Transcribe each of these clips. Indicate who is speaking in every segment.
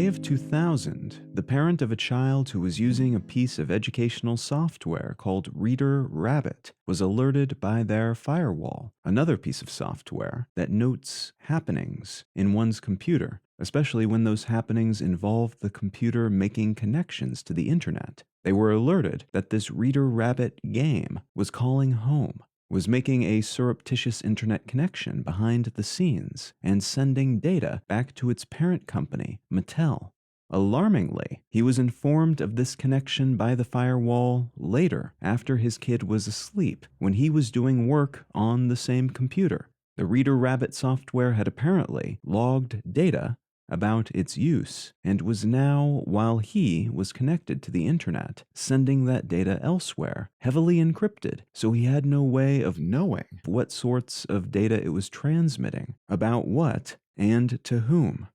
Speaker 1: May of 2000, the parent of a child who was using a piece of educational software called Reader Rabbit was alerted by their firewall, another piece of software that notes happenings in one's computer, especially when those happenings involve the computer making connections to the internet. They were alerted that this Reader Rabbit game was calling home, was making a surreptitious internet connection behind the scenes and sending data back to its parent company, Mattel. Alarmingly, he was informed of this connection by the firewall later, after his kid was asleep, when he was doing work on the same computer. The Reader Rabbit software had apparently logged data about its use, and was now, while he was connected to the internet, sending that data elsewhere, heavily encrypted, so he had no way of knowing what sorts of data it was transmitting, about what, and to whom.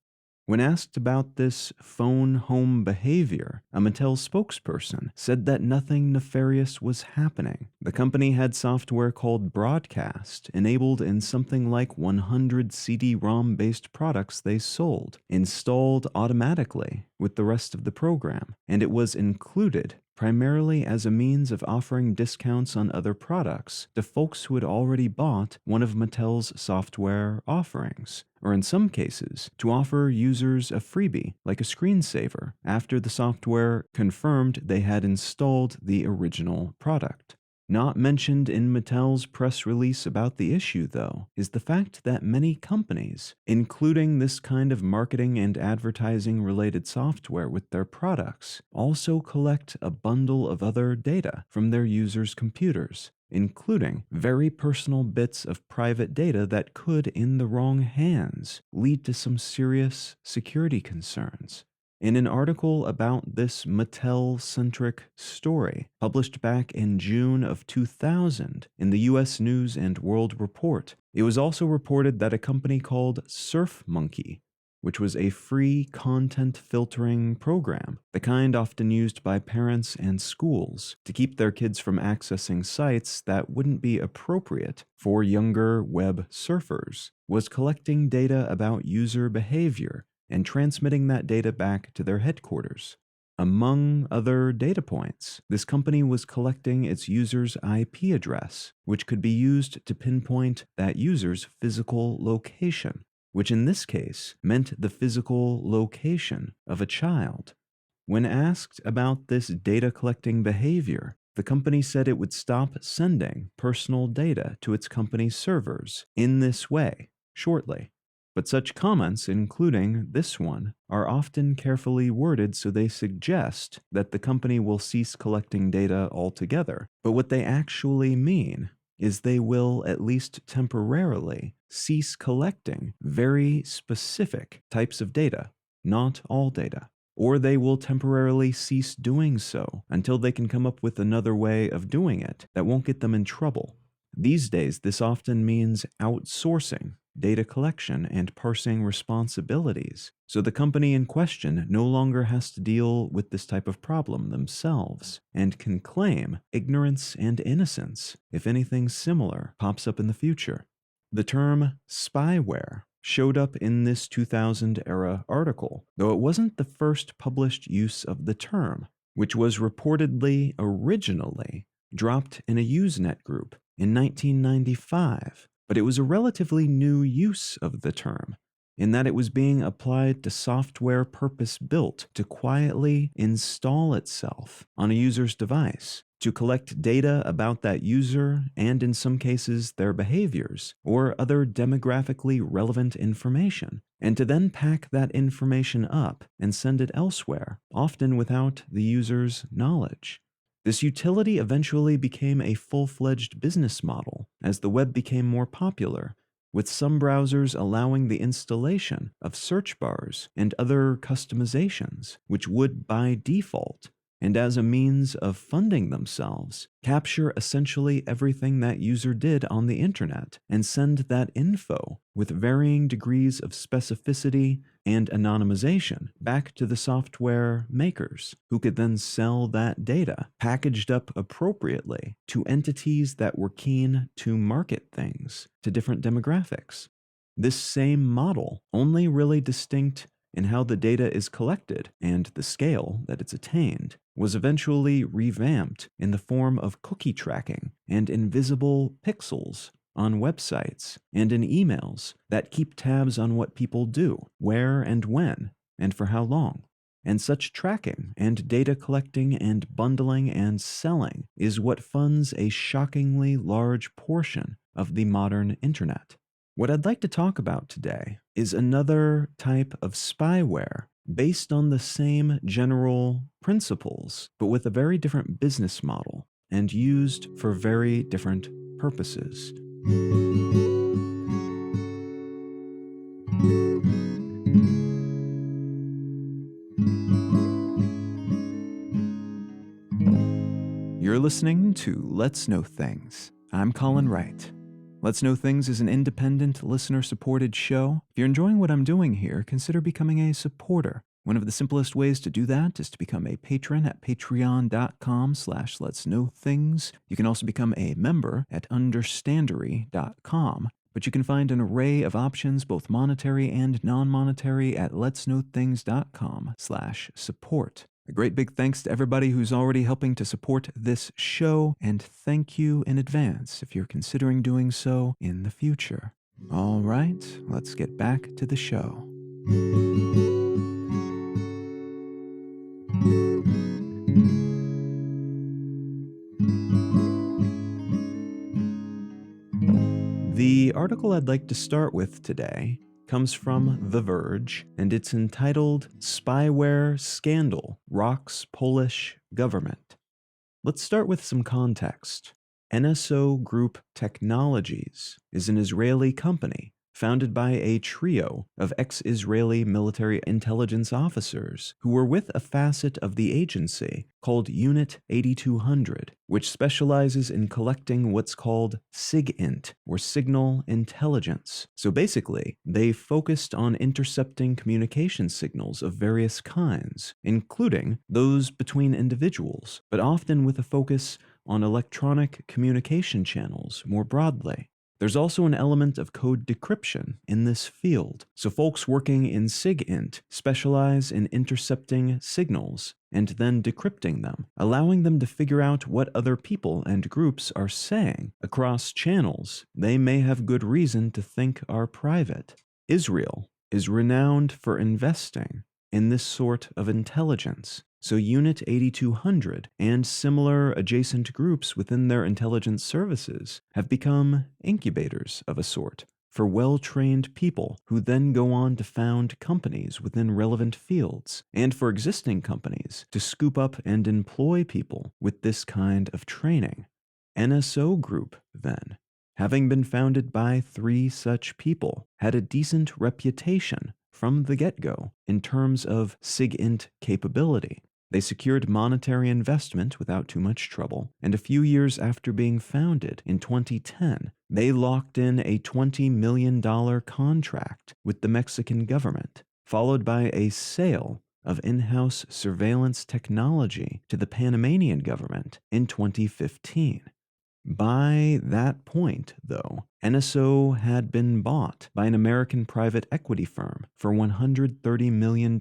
Speaker 1: When asked about this phone home behavior, a Mattel spokesperson said that nothing nefarious was happening. The company had software called Broadcast, enabled in something like 100 CD-ROM-based products they sold, installed automatically with the rest of the program, and it was included primarily as a means of offering discounts on other products to folks who had already bought one of Mattel's software offerings, or in some cases, to offer users a freebie, like a screensaver, after the software confirmed they had installed the original product. Not mentioned in Mattel's press release about the issue, though, is the fact that many companies, including this kind of marketing and advertising-related software with their products, also collect a bundle of other data from their users' computers, including very personal bits of private data that could, in the wrong hands, lead to some serious security concerns. In an article about this Mattel-centric story, published back in June of 2000 in the U.S. News and World Report, it was also reported that a company called SurfMonkey, which was a free content filtering program, the kind often used by parents and schools to keep their kids from accessing sites that wouldn't be appropriate for younger web surfers, was collecting data about user behavior and transmitting that data back to their headquarters. Among other data points, this company was collecting its user's IP address, which could be used to pinpoint that user's physical location, which in this case meant the physical location of a child. When asked about this data collecting behavior, the company said it would stop sending personal data to its company's servers in this way shortly. But such comments, including this one, are often carefully worded so they suggest that the company will cease collecting data altogether. But what they actually mean is they will, at least temporarily, cease collecting very specific types of data, not all data. Or they will temporarily cease doing so until they can come up with another way of doing it that won't get them in trouble. These days, this often means outsourcing data collection and parsing responsibilities, so the company in question no longer has to deal with this type of problem themselves, and can claim ignorance and innocence if anything similar pops up in the future. The term spyware showed up in this 2000-era article, though it wasn't the first published use of the term, which was reportedly originally dropped in a Usenet group in 1995. But it was a relatively new use of the term, in that it was being applied to software purpose-built to quietly install itself on a user's device, to collect data about that user and, in some cases, their behaviors, or other demographically relevant information, and to then pack that information up and send it elsewhere, often without the user's knowledge. This utility eventually became a full-fledged business model as the web became more popular, with some browsers allowing the installation of search bars and other customizations, which would, by default, and as a means of funding themselves, capture essentially everything that user did on the internet and send that info with varying degrees of specificity and anonymization back to the software makers, who could then sell that data, packaged up appropriately, to entities that were keen to market things to different demographics. This same model, only really distinct in how the data is collected and the scale that it's attained was eventually revamped in the form of cookie tracking and invisible pixels on websites and in emails that keep tabs on what people do, where and when, and for how long. And such tracking and data collecting and bundling and selling is what funds a shockingly large portion of the modern internet. What I'd like to talk about today is another type of spyware based on the same general principles, but with a very different business model and used for very different purposes. You're listening to Let's Know Things. I'm Colin Wright. Let's Know Things is an independent, listener-supported show. If you're enjoying what I'm doing here, consider becoming a supporter. One of the simplest ways to do that is to become a patron at patreon.com/letsknowthings. You can also become a member at understandery.com. But you can find an array of options, both monetary and non-monetary, at letsknowthings.com/support. A great big thanks to everybody who's already helping to support this show, and thank you in advance if you're considering doing so in the future. All right, let's get back to the show. The article I'd like to start with today comes from The Verge, and it's entitled Spyware Scandal Rocks Polish Government. Let's start with some context. NSO Group Technologies is an Israeli company founded by a trio of ex-Israeli military intelligence officers who were with a facet of the agency called Unit 8200, which specializes in collecting what's called SIGINT, or signal intelligence. So basically, they focused on intercepting communication signals of various kinds, including those between individuals, but often with a focus on electronic communication channels more broadly. There's also an element of code decryption in this field, so folks working in SIGINT specialize in intercepting signals and then decrypting them, allowing them to figure out what other people and groups are saying across channels they may have good reason to think are private. Israel is renowned for investing in this sort of intelligence. So Unit 8200 and similar adjacent groups within their intelligence services have become incubators of a sort for well-trained people who then go on to found companies within relevant fields, and for existing companies to scoop up and employ people with this kind of training. NSO Group, then, having been founded by 3 such people, had a decent reputation from the get-go in terms of SIGINT capability. They secured monetary investment without too much trouble, and a few years after being founded in 2010, they locked in a $20 million contract with the Mexican government, followed by a sale of in-house surveillance technology to the Panamanian government in 2015. By that point, though, NSO had been bought by an American private equity firm for $130 million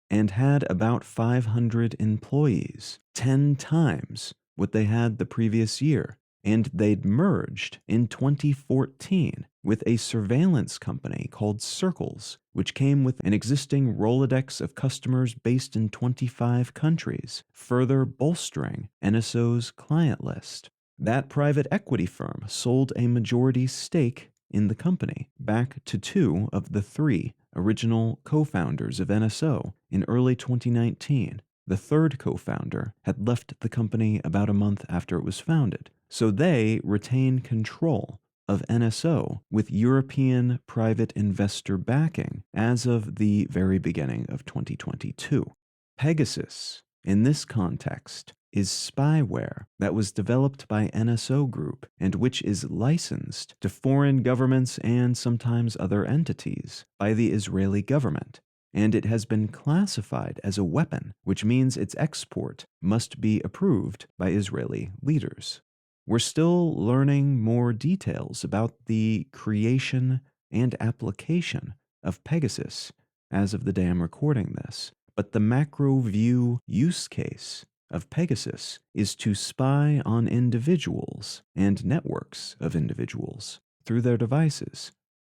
Speaker 1: and had about 500 employees, 10 times what they had the previous year, and they'd merged in 2014 with a surveillance company called Circles, which came with an existing Rolodex of customers based in 25 countries, further bolstering NSO's client list. That private equity firm sold a majority stake in the company back to 2 of the 3 original co-founders of NSO in early 2019. The third co-founder had left the company about a month after it was founded, so they retain control of NSO with European private investor backing as of the very beginning of 2022. Pegasus, in this context, is spyware that was developed by NSO Group and which is licensed to foreign governments and sometimes other entities by the Israeli government. And it has been classified as a weapon, which means its export must be approved by Israeli leaders. We're still learning more details about the creation and application of Pegasus as of the day I'm recording this, but the macro view use case of Pegasus is to spy on individuals and networks of individuals through their devices.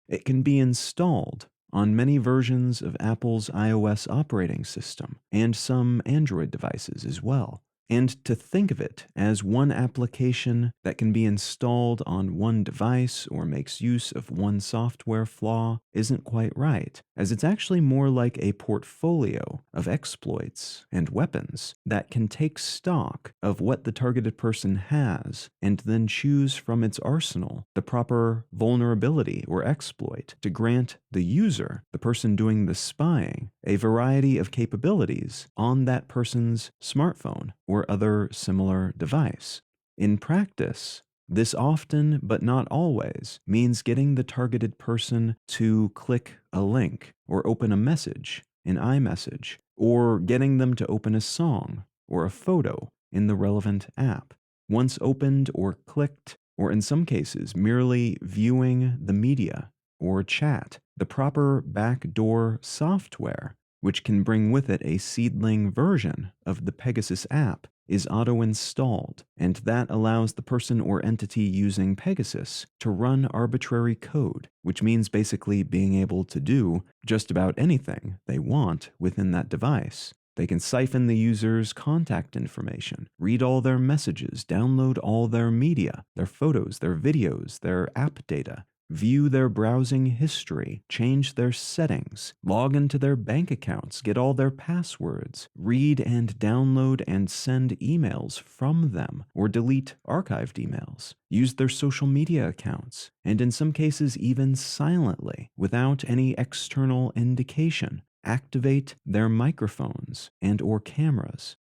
Speaker 1: It can be installed on many versions of Apple's iOS operating system and some Android devices as well. And to think of it as one application that can be installed on one device or makes use of one software flaw isn't quite right, as it's actually more like a portfolio of exploits and weapons that can take stock of what the targeted person has and then choose from its arsenal the proper vulnerability or exploit to grant the user, the person doing the spying, a variety of capabilities on that person's smartphone or other similar device. In practice, this often, but not always, means getting the targeted person to click a link or open a message in iMessage, or getting them to open a song or a photo in the relevant app. Once opened or clicked, or in some cases merely viewing the media or chat, the proper backdoor software, which can bring with it a seedling version of the Pegasus app, is auto-installed, and that allows the person or entity using Pegasus to run arbitrary code, which means basically being able to do just about anything they want within that device. They can siphon the user's contact information, read all their messages, download all their media, their photos, their videos, their app data, view their browsing history, change their settings, log into their bank accounts, get all their passwords, read and download and send emails from them, or delete archived emails, use their social media accounts, and in some cases even silently, without any external indication, activate their microphones and or cameras.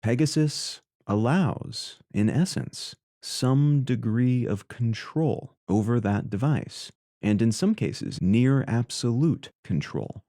Speaker 1: Pegasus allows, in essence, some degree of control over that device, and in some cases, near absolute control,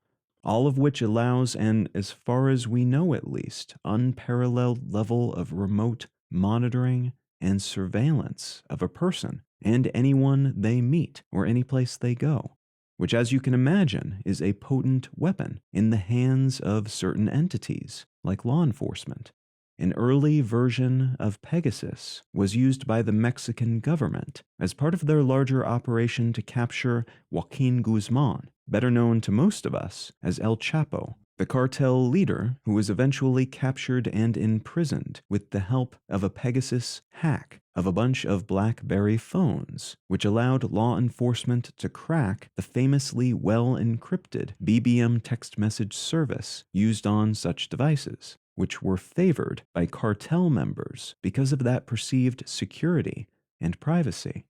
Speaker 1: all of which allows an, as far as we know at least, unparalleled level of remote monitoring and surveillance of a person and anyone they meet or any place they go, which, as you can imagine, is a potent weapon in the hands of certain entities like law enforcement. An early version of Pegasus was used by the Mexican government as part of their larger operation to capture Joaquin Guzman, better known to most of us as El Chapo, the cartel leader who was eventually captured and imprisoned with the help of a Pegasus hack of a bunch of BlackBerry phones, which allowed law enforcement to crack the famously well-encrypted BBM text message service used on such devices, which were favored by cartel members because of that perceived security and privacy.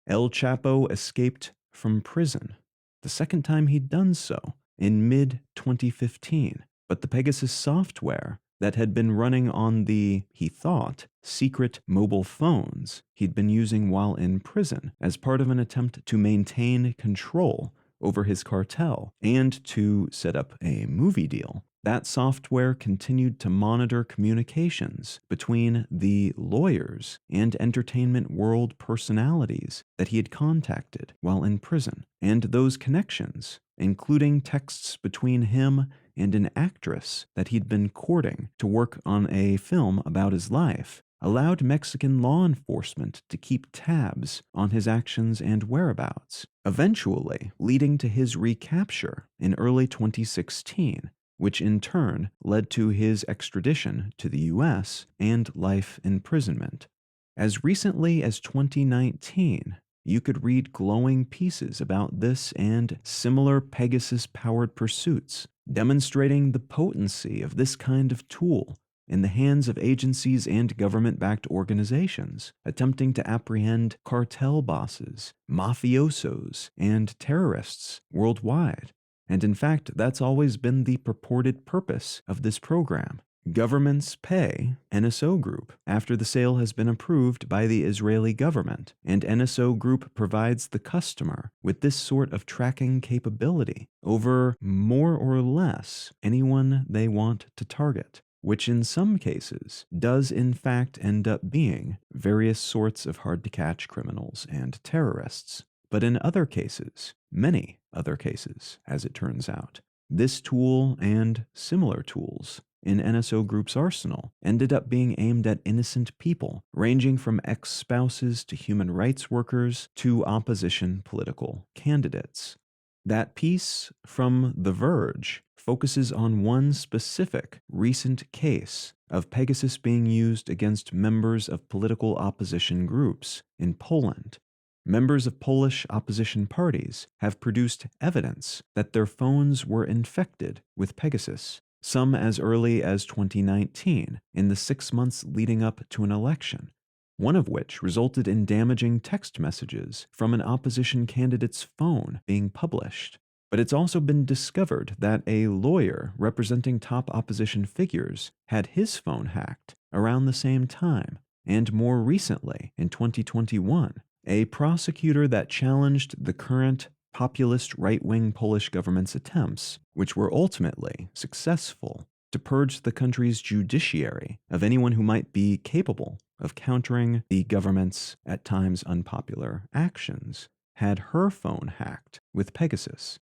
Speaker 1: El Chapo escaped from prison, the second time he'd done so, in mid-2015, but the Pegasus software that had been running on the, he thought, secret mobile phones he'd been using while in prison as part of an attempt to maintain control over his cartel and to set up a movie deal. That software continued to monitor communications between the lawyers and entertainment world personalities that he had contacted while in prison, and those connections, including texts between him and an actress that he'd been courting to work on a film about his life, allowed Mexican law enforcement to keep tabs on his actions and whereabouts, eventually leading to his recapture in early 2016, which in turn led to his extradition to the US and life imprisonment. As recently as 2019, you could read glowing pieces about this and similar Pegasus-powered pursuits, demonstrating the potency of this kind of tool in the hands of agencies and government-backed organizations attempting to apprehend cartel bosses, mafiosos, and terrorists worldwide. And in fact, that's always been the purported purpose of this program. Governments pay NSO Group after the sale has been approved by the Israeli government, and NSO Group provides the customer with this sort of tracking capability over more or less anyone they want to target, which in some cases does in fact end up being various sorts of hard-to-catch criminals and terrorists. But in other cases, many other cases, as it turns out, This tool and similar tools in NSO Group's arsenal ended up being aimed at innocent people, ranging from ex-spouses to human rights workers to opposition political candidates. That piece from The Verge focuses on one specific recent case of Pegasus being used against members of political opposition groups in Poland. Members of Polish opposition parties have produced evidence that their phones were infected with Pegasus, some as early as 2019, in the 6 months leading up to an election, one of which resulted in damaging text messages from an opposition candidate's phone being published. But it's also been discovered that a lawyer representing top opposition figures had his phone hacked around the same time, and more recently, in 2021, a prosecutor that challenged the current populist right-wing Polish government's attempts, which were ultimately successful, to purge the country's judiciary of anyone who might be capable of countering the government's at times unpopular actions, had her phone hacked with Pegasus.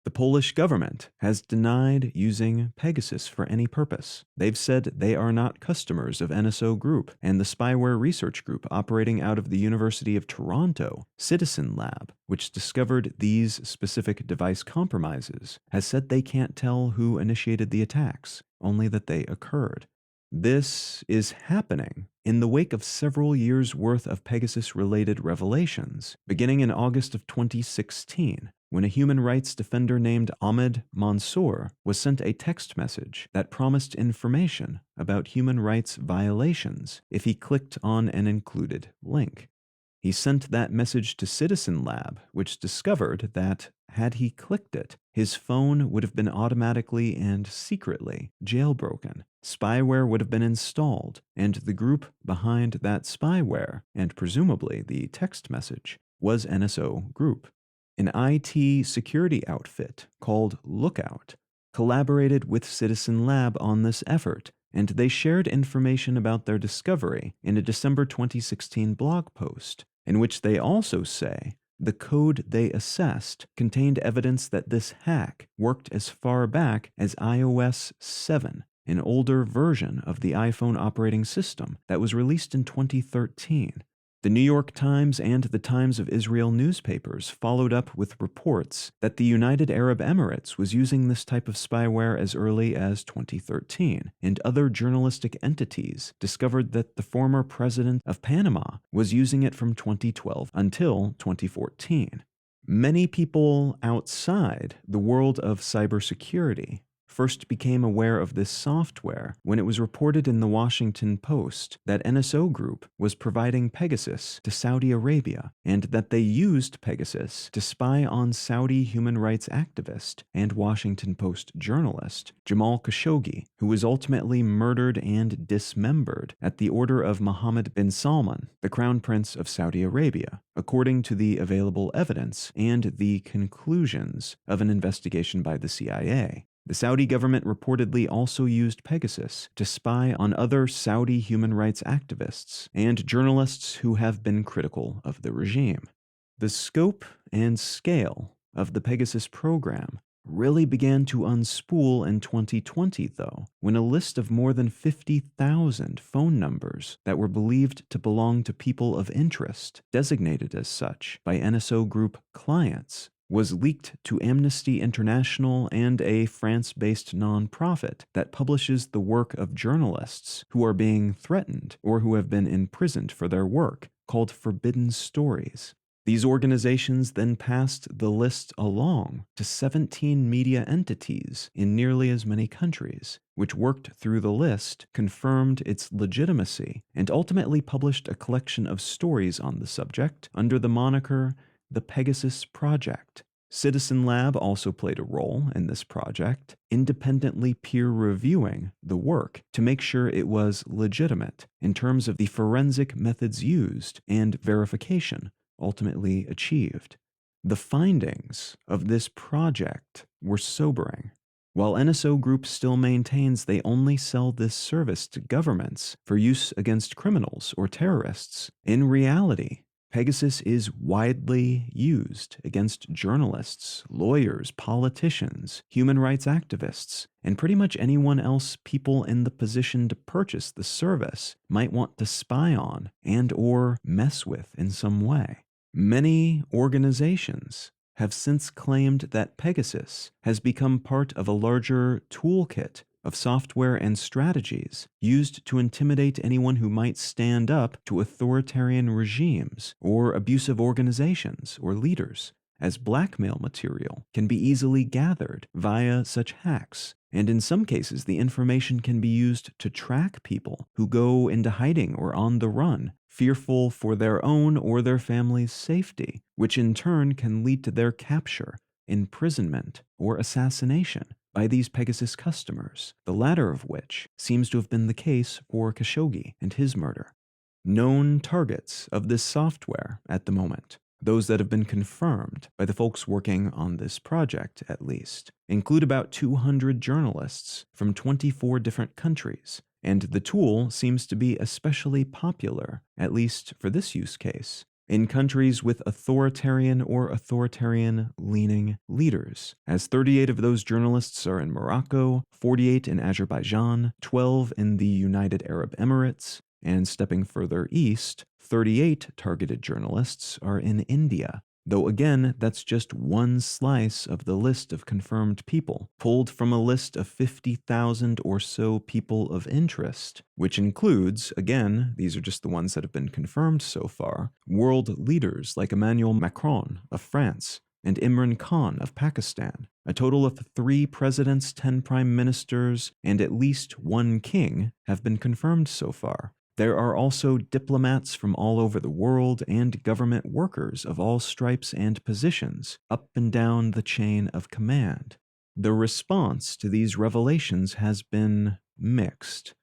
Speaker 1: The Polish government has denied using Pegasus for any purpose. They've said they are not customers of NSO Group, and the spyware research group operating out of the University of Toronto, Citizen Lab, which discovered these specific device compromises, has said they can't tell who initiated the attacks, only that they occurred. This is happening in the wake of several years' worth of Pegasus-related revelations, beginning in August of 2016, when a human rights defender named Ahmed Mansour was sent a text message that promised information about human rights violations if he clicked on an included link. He sent that message to Citizen Lab, which discovered that, had he clicked it, his phone would have been automatically and secretly jailbroken. Spyware would have been installed, and the group behind that spyware, and presumably the text message, was NSO Group. An IT security outfit called Lookout collaborated with Citizen Lab on this effort, and they shared information about their discovery in a December 2016 blog post, in which they also say the code they assessed contained evidence that this hack worked as far back as iOS 7, an older version of the iPhone operating system that was released in 2013. The New York Times and the Times of Israel newspapers followed up with reports that the United Arab Emirates was using this type of spyware as early as 2013, and other journalistic entities discovered that the former president of Panama was using it from 2012 until 2014. Many people outside the world of cybersecurity first became aware of this software when it was reported in the Washington Post that NSO Group was providing Pegasus to Saudi Arabia, and that they used Pegasus to spy on Saudi human rights activist and Washington Post journalist Jamal Khashoggi, who was ultimately murdered and dismembered at the order of Mohammed bin Salman, the Crown Prince of Saudi Arabia, according to the available evidence and the conclusions of an investigation by the CIA. The Saudi government reportedly also used Pegasus to spy on other Saudi human rights activists and journalists who have been critical of the regime. The scope and scale of the Pegasus program really began to unspool in 2020, though, when a list of more than 50,000 phone numbers that were believed to belong to people of interest, designated as such by NSO Group clients, was leaked to Amnesty International and a France-based nonprofit that publishes the work of journalists who are being threatened or who have been imprisoned for their work, called Forbidden Stories. These organizations then passed the list along to 17 media entities in nearly as many countries, which worked through the list, confirmed its legitimacy, and ultimately published a collection of stories on the subject under the moniker The Pegasus Project. Citizen Lab also played a role in this project, independently peer-reviewing the work to make sure it was legitimate in terms of the forensic methods used and verification ultimately achieved. The findings of this project were sobering. While NSO Group still maintains they only sell this service to governments for use against criminals or terrorists, in reality, Pegasus is widely used against journalists, lawyers, politicians, human rights activists, and pretty much anyone else people in the position to purchase the service might want to spy on and or mess with in some way. Many organizations have since claimed that Pegasus has become part of a larger toolkit of software and strategies used to intimidate anyone who might stand up to authoritarian regimes or abusive organizations or leaders, as blackmail material can be easily gathered via such hacks. And in some cases, the information can be used to track people who go into hiding or on the run, fearful for their own or their family's safety, which in turn can lead to their capture, imprisonment, or assassination by these Pegasus customers, the latter of which seems to have been the case for Khashoggi and his murder. Known targets of this software at the moment, those that have been confirmed by the folks working on this project at least, include about 200 journalists from 24 different countries, and the tool seems to be especially popular, at least for this use case, in countries with authoritarian or authoritarian-leaning leaders, as 38 of those journalists are in Morocco, 48 in Azerbaijan, 12 in the United Arab Emirates, and stepping further east, 38 targeted journalists are in India. Though again, that's just one slice of the list of confirmed people, pulled from a list of 50,000 or so people of interest, which includes, again, these are just the ones that have been confirmed so far, world leaders like Emmanuel Macron of France and Imran Khan of Pakistan. A total of 3 presidents, 10 prime ministers, and at least 1 king have been confirmed so far. There are also diplomats from all over the world and government workers of all stripes and positions up and down the chain of command. The response to these revelations has been mixed,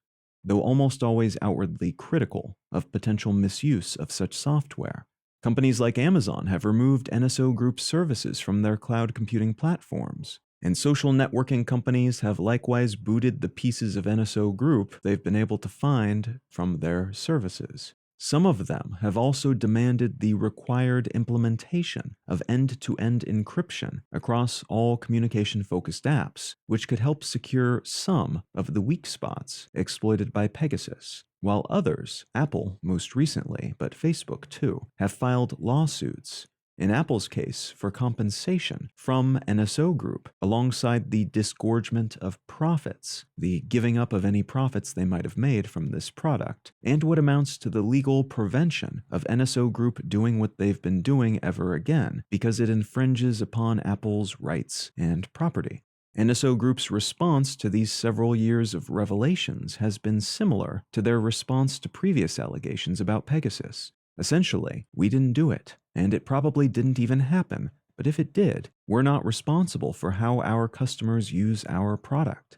Speaker 1: though almost always outwardly critical of potential misuse of such software. Companies like Amazon have removed NSO Group services from their cloud computing platforms, and social networking companies have likewise booted the pieces of NSO Group they've been able to find from their services. Some of them have also demanded the required implementation of end-to-end encryption across all communication-focused apps, which could help secure some of the weak spots exploited by Pegasus, while others, Apple most recently, but Facebook too, have filed lawsuits. In Apple's case, for compensation from NSO Group, alongside the disgorgement of profits, the giving up of any profits they might have made from this product, and what amounts to the legal prevention of NSO Group doing what they've been doing ever again, because it infringes upon Apple's rights and property. NSO Group's response to these several years of revelations has been similar to their response to previous allegations about Pegasus. Essentially, we didn't do it, and it probably didn't even happen, but if it did, we're not responsible for how our customers use our product.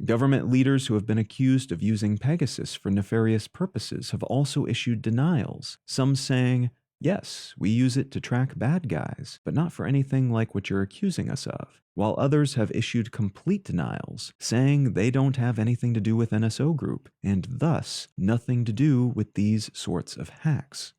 Speaker 1: Government leaders who have been accused of using Pegasus for nefarious purposes have also issued denials, some saying, yes, we use it to track bad guys, but not for anything like what you're accusing us of, while others have issued complete denials, saying they don't have anything to do with NSO Group, and thus nothing to do with these sorts of hacks.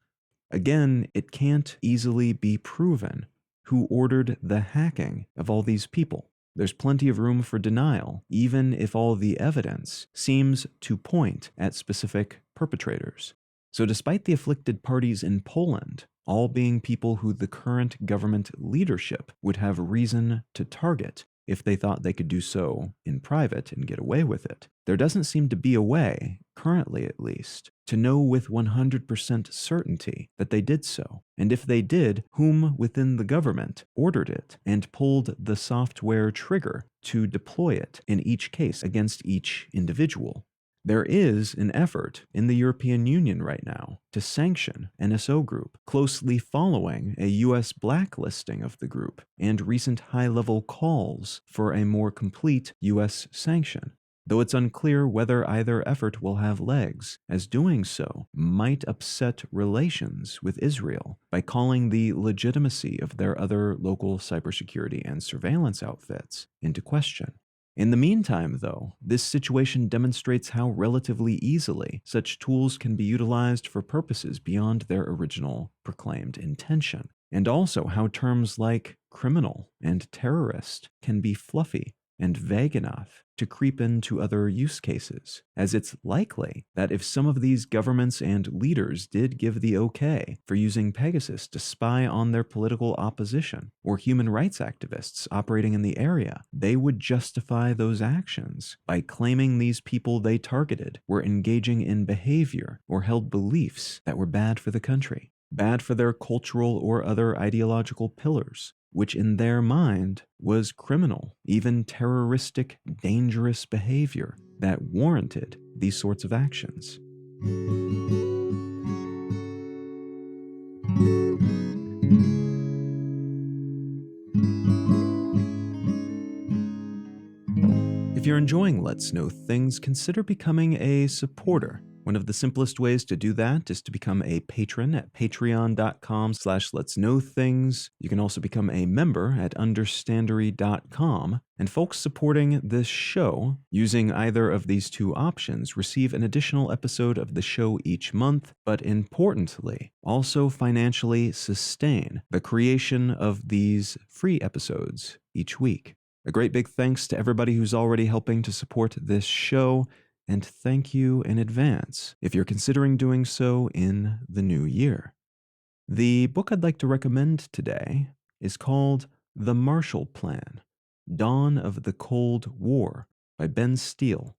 Speaker 1: Again, it can't easily be proven who ordered the hacking of all these people. There's plenty of room for denial, even if all the evidence seems to point at specific perpetrators. So despite the afflicted parties in Poland all being people who the current government leadership would have reason to target if they thought they could do so in private and get away with it, there doesn't seem to be a way, currently at least, to know with 100% certainty that they did so, and if they did, whom within the government ordered it and pulled the software trigger to deploy it in each case against each individual. There is an effort in the European Union right now to sanction NSO Group, closely following a US blacklisting of the group and recent high-level calls for a more complete US sanction, though it's unclear whether either effort will have legs, as doing so might upset relations with Israel by calling the legitimacy of their other local cybersecurity and surveillance outfits into question. In the meantime, though, this situation demonstrates how relatively easily such tools can be utilized for purposes beyond their original proclaimed intention, and also how terms like criminal and terrorist can be fluffy and vague enough to creep into other use cases, as it's likely that if some of these governments and leaders did give the okay for using Pegasus to spy on their political opposition or human rights activists operating in the area, they would justify those actions by claiming these people they targeted were engaging in behavior or held beliefs that were bad for the country, bad for their cultural or other ideological pillars, which in their mind was criminal, even terroristic, dangerous behavior that warranted these sorts of actions. If you're enjoying Let's Know Things, consider becoming a supporter. One of the simplest ways to do that is to become a patron at patreon.com/letsknowthings. You can also become a member at understandery.com. And folks supporting this show using either of these two options receive an additional episode of the show each month, but importantly, also financially sustain the creation of these free episodes each week. A great big thanks to everybody who's already helping to support this show, and thank you in advance if you're considering doing so in the new year. The book I'd like to recommend today is called The Marshall Plan: Dawn of the Cold War by Ben Steele.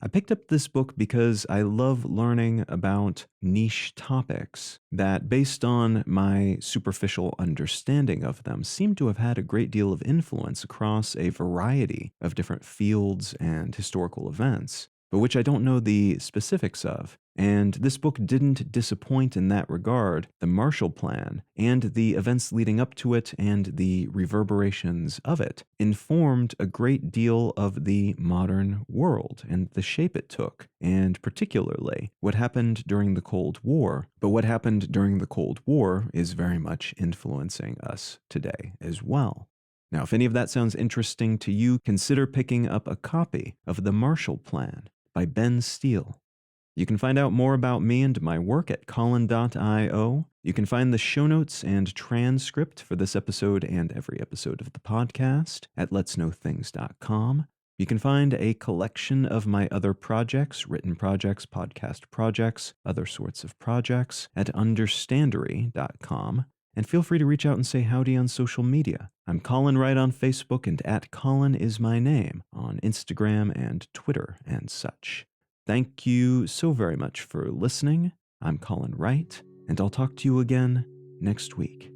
Speaker 1: I picked up this book because I love learning about niche topics that, based on my superficial understanding of them, seem to have had a great deal of influence across a variety of different fields and historical events, but which I don't know the specifics of. And this book didn't disappoint in that regard. The Marshall Plan and the events leading up to it and the reverberations of it informed a great deal of the modern world and the shape it took, and particularly what happened during the Cold War. But what happened during the Cold War is very much influencing us today as well. Now, if any of that sounds interesting to you, consider picking up a copy of The Marshall Plan by Ben Steele. You can find out more about me and my work at Colin.io. You can find the show notes and transcript for this episode and every episode of the podcast at letsknowthings.com. You can find a collection of my other projects, written projects, podcast projects, other sorts of projects at understandery.com. And feel free to reach out and say howdy on social media. I'm Colin Wright on Facebook and at Colin is my name on Instagram and Twitter and such. Thank you so very much for listening. I'm Colin Wright, and I'll talk to you again next week.